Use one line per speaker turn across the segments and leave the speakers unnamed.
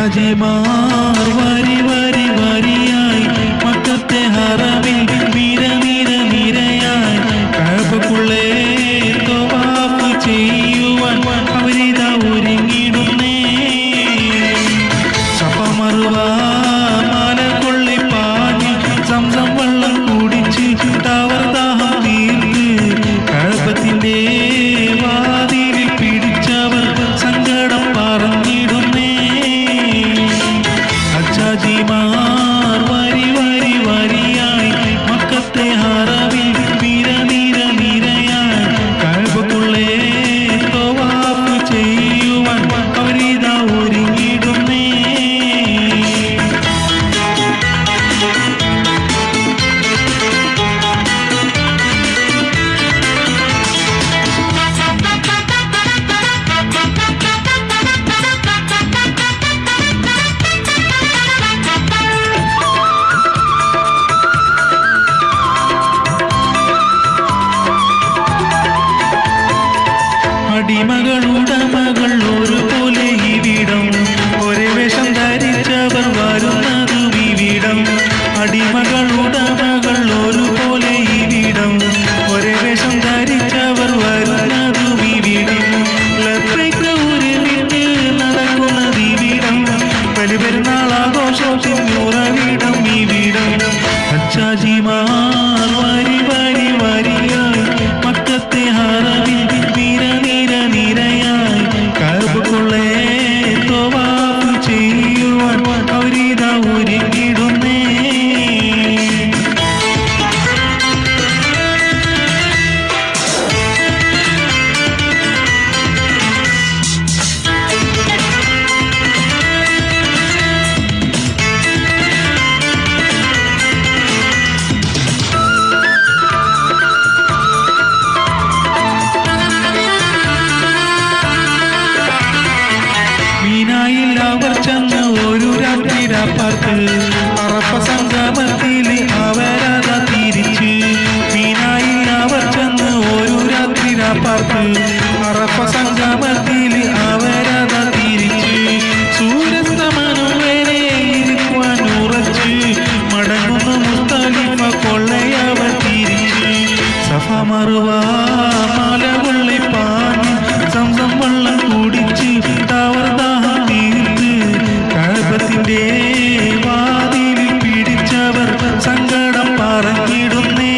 ഹജ്ജാജിമാർ വരി വരി വരിയായി മക്കത്തെ ഹറമിൽ നിര നിര നിരയായി കഅബക്കുള്ളേ തവാഫ് ചെയ്യുവാൻ അവരിതാ ഒരുങ്ങിടുന്നേ. സഫ മർവ മലകൊള്ളി പാഞ്ഞ് സംസം വെള്ളം കുടിച്ച് അവർ ദാഹം തീർത്ത് കഅബത്തിന്റെ വാതിലിൽ പിടിച്ചവർ സങ്കടം പറഞ്ഞിടുന്നേ. ഹജ്ജാജിമാർ വരി വരി വരിയായി മക്കത്തെ ഹറമിൽ നിര നിര നിരയായി കഅബക്കുള്ളേ തവാഫ് ചെയ്യുവാൻ അവരിതാ ഒരുങ്ങിടുന്നേ. അടിമകളുടമകൾ ഒരുപോലെ ഇവിടം ഒരേ വേഷം ധരിച്ചവർ വരുന്നതും ഇവിടം. അടിമകളുടമകൾ ഒരുപോലെ ഇവിടം ഒരേ വേഷം ധരിച്ചവർ വരുന്നതും ഇവിടം. ലബ്ബൈക ഉരുവിട്ട് നടക്കുന്നത് ഇവിടം. ബലിപെരുന്നാളാഘോഷത്തിൻ ഉറവിടം ഇവിടം. ഹജ്ജാജിമാർ വരി വരി വരിയായി മക്കത്തെ ഹറമിൽ നിര നിര നിരയായി കഅബക്കുള്ളേ തവാഫ് ചെയ്യുവാൻ അവരിതാ ഒരുങ്ങിടുന്നേ. മീനായിൽ അവർ ചെന്ന് ഒരു രാത്രി രാപ്പാർത്ത് അറഫ സംഗമത്തിൽ അവരതാ തിരിച്ച്. മീനായിൽ അവർ ചെന്ന് ഒരു രാത്രി രാപ്പാർത്ത് അറഫ സംഗമത്തിൽ അവരതാ തിരിച്ച്. സൂര്യസ്തമനം വരെ ഇരിക്കുവാൻ ഉറച്ച് മടങ്ങുന്ന മുസ്തലിഫ കൊള്ളയവർ തിരിച്ച്. സഫ മർവ മലകൊള്ളി പാഞ്ഞ് സംസം വെള്ളം കുടിച്ച് അവർ ദാഹം തീർത്ത് കഅബത്തിന്റെ വാതിലിൽ പിടിച്ചവർ സങ്കടം പറഞ്ഞിടുന്നേ.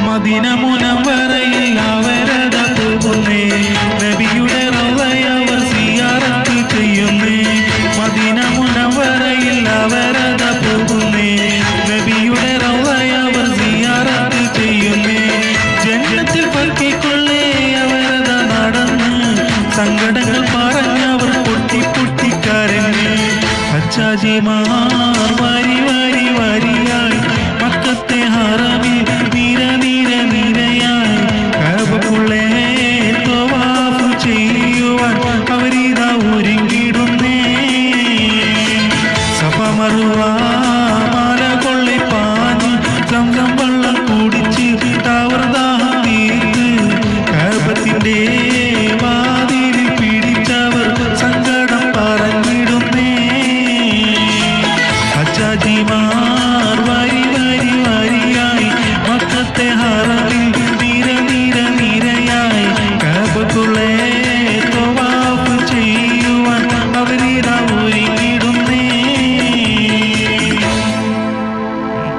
മദീന മുനവ്വറയിൽ അവരതാ പോകുന്നേ. നബിയുടെ റൗളയവർ സിയാറത്ത് ചെയ്യുന്നേ. മദീന മുനവ്വറയിൽ അവരതാ പോകുന്നേ. നബിയുടെ റൗളയവർ സിയാറത്ത് ചെയ്യുന്നേ. ജന്നത്തിൽ പൽക്കിക്കൊള്ളേ അവരതാ നടന്ന് സങ്കടങ്ങൾ പറഞ്ഞവർ പൊട്ടി പൊട്ടി കരഞ്ഞ്. ഹജ്ജാജിമാർ